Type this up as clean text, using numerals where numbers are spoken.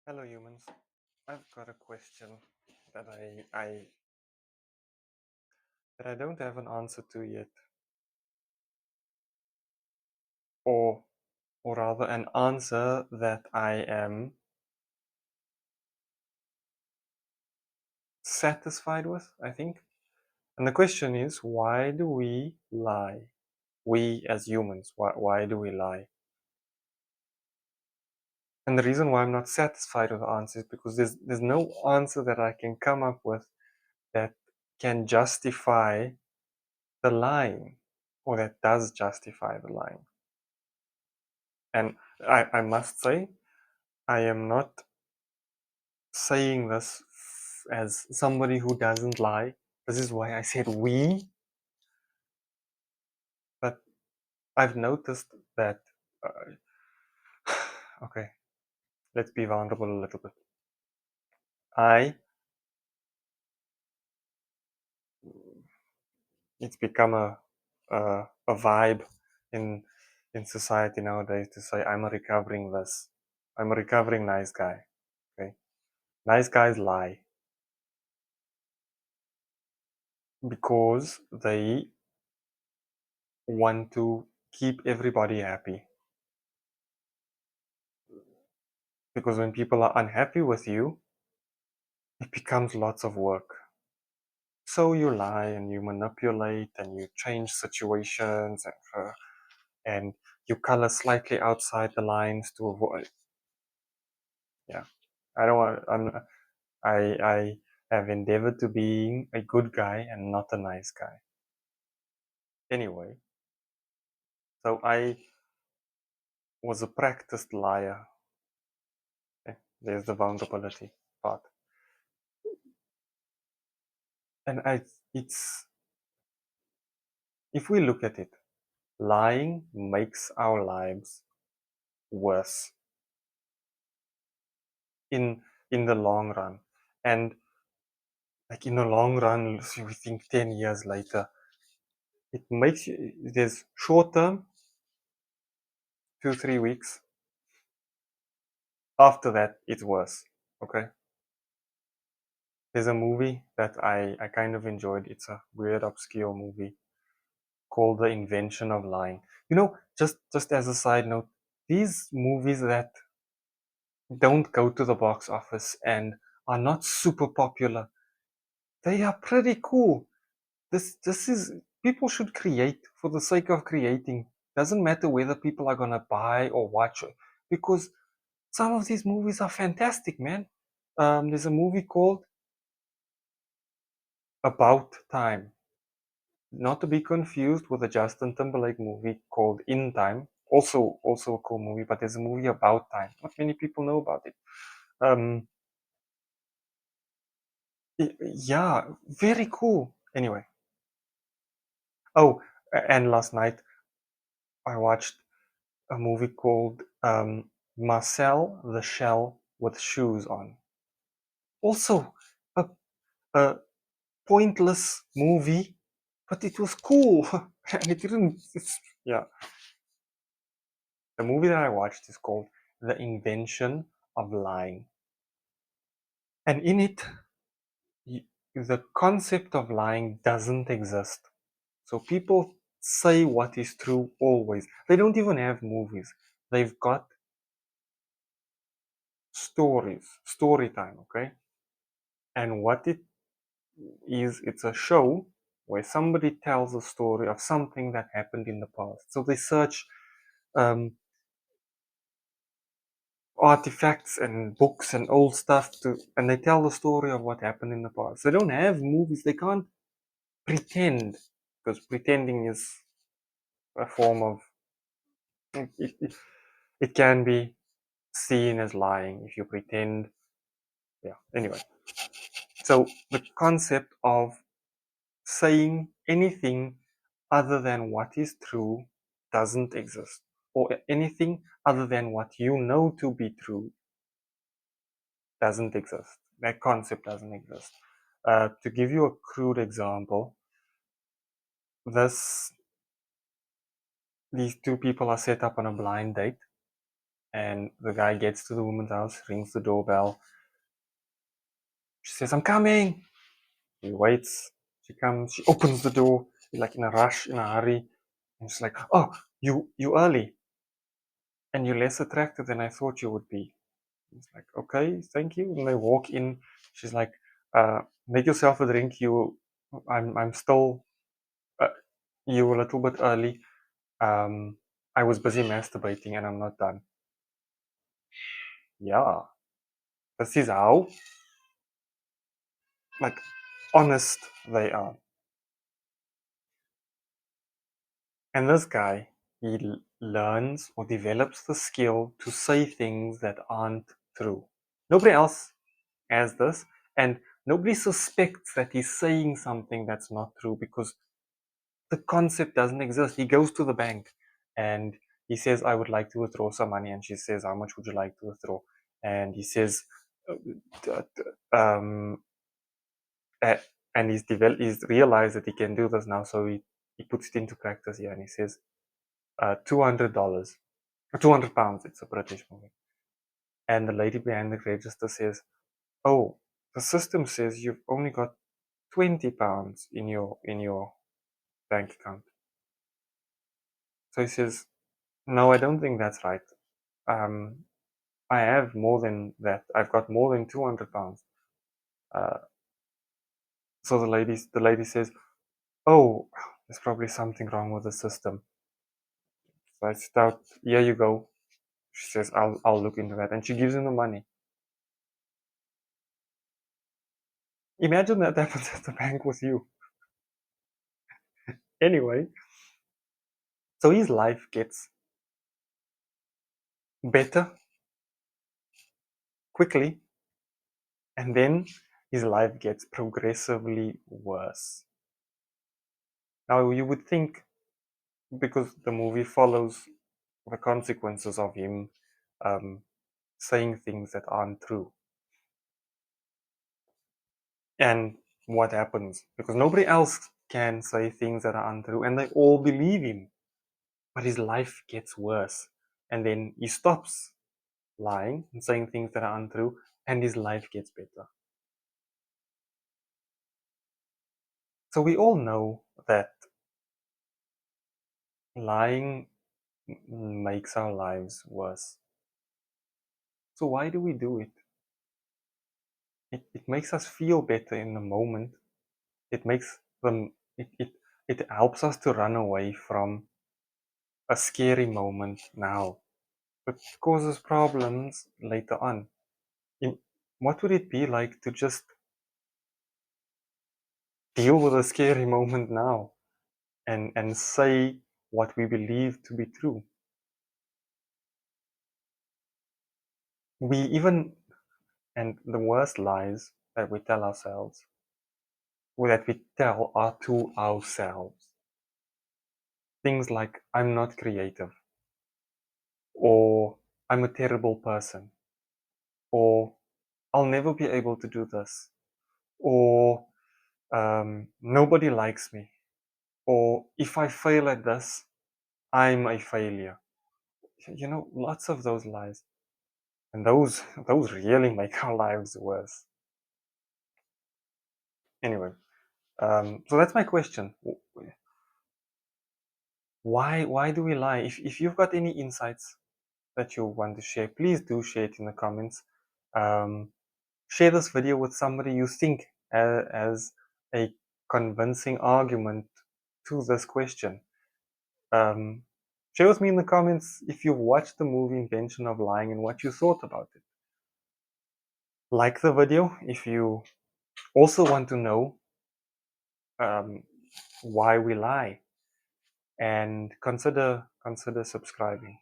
Hello humans. I've got a question that I don't have an answer to yet. Or rather an answer that I am satisfied with, I think. And the question is, why do we lie? We as humans, why do we lie? And the reason why I'm not satisfied with the answer is because there's no answer that I can come up with that can justify the lying, or that does justify the lying. And I must say, I am not saying this as somebody who doesn't lie. This is why I said we, but I've noticed that. Okay, let's be vulnerable a little bit. It's become a vibe in society nowadays to say I'm a recovering this. I'm a recovering nice guy. Okay, nice guys lie because they want to keep everybody happy. Because when people are unhappy with you, it becomes lots of work. So you lie and you manipulate and you change situations and you color slightly outside the lines to avoid. Yeah, I don't want. I have endeavored to being a good guy and not a nice guy. Anyway, so I was a practiced liar. Okay, there's the vulnerability part, and it's if we look at it, lying makes our lives worse in the long run. And like in the long run, so we think 10 years later, it makes you, there's short term, 2 3 weeks. After that, it's worse. Okay. There's a movie that I kind of enjoyed. It's a weird, obscure movie called The Invention of Lying. Just as a side note, these movies that don't go to the box office and are not super popular, they are pretty cool. This is people should create for the sake of creating. Doesn't matter whether people are gonna buy or watch it, because some of these movies are fantastic, man. There's a movie called About Time, not to be confused with a Justin Timberlake movie called In Time. Also a cool movie, but there's a movie About Time. Not many people know about it. Um, yeah, very cool. Anyway, oh, and last night I watched a movie called Marcel the Shell with Shoes On. Also, a, a pointless movie, but it was cool. And it didn't. Yeah. The movie that I watched is called The Invention of Lying. And in it, the concept of lying doesn't exist. So people say what is true always. They don't even have movies. They've got stories, story time, okay? And what it is, it's a show where somebody tells a story of something that happened in the past. So they search um, artifacts and books and old stuff and they tell the story of what happened in the past. They don't have movies. They can't pretend, because pretending is a form of it can be seen as lying if you pretend. Yeah. Anyway, so the concept of saying anything other than what is true doesn't exist, or anything other than what you know to be true doesn't exist. That concept doesn't exist. To give you a crude example, this these two people are set up on a blind date, And the guy gets to the woman's house, rings the doorbell. She says, "I'm coming." He waits. She comes. She opens the door. He's like in a rush, in a hurry. And she's like, "Oh, you early, and you're less attractive than I thought you would be." He's like, "Okay, thank you." And they walk in. She's like, "Make yourself a drink. I'm still, uh, you a little bit early. I was busy masturbating and I'm not done." Yeah, this is how like honest they are. And this guy, he learns or develops the skill to say things that aren't true. Nobody else has this, and nobody suspects that he's saying something that's not true because the concept doesn't exist. He goes to the bank and he says, "I would like to withdraw some money." And she says, "How much would you like to withdraw?" And he says, um, uh, and he's realized that he can do this now, so he puts it into practice here, and he says, $200, £200. It's a British movie. And the lady behind the register says, "Oh, the system says you've only got £20 in your bank account." So he says, "No, I don't think that's right. Um, I have more than that. I've got more than £200." Uh, so the lady says, "Oh, there's probably something wrong with the system." So I start, "Here you go." She says, "I'll look into that," and she gives him the money. Imagine that happens at the bank with you. Anyway, so his life gets better quickly, and then his life gets progressively worse. Now, you would think, because the movie follows the consequences of him um, saying things that aren't true, and what happens, because nobody else can say things that are untrue, and they all believe him. But his life gets worse, and then he stops lying and saying things that are untrue, and his life gets better. So we all know that lying makes our lives worse. So why do we do it? It makes us feel better in the moment. It makes them it helps us to run away from a scary moment now. But it causes problems later on. What would it be like to just deal with a scary moment now and say what we believe to be true? We even, and the worst lies that we tell ourselves, or that we tell are to ourselves. Things like, "I'm not creative," or "I'm a terrible person," or "I'll never be able to do this," or "Nobody likes me," or "If I fail at this, I'm a failure." Lots of those lies. And those really make our lives worse. Anyway, so that's my question. Why do we lie? If you've got any insights that you want to share, please do share it in the comments. Um, Share this video with somebody you think has a convincing argument to this question. Um, Share with me in the comments if you've watched the movie Invention of Lying and what you thought about it. Like the video if you also want to know um, why we lie, and consider subscribing.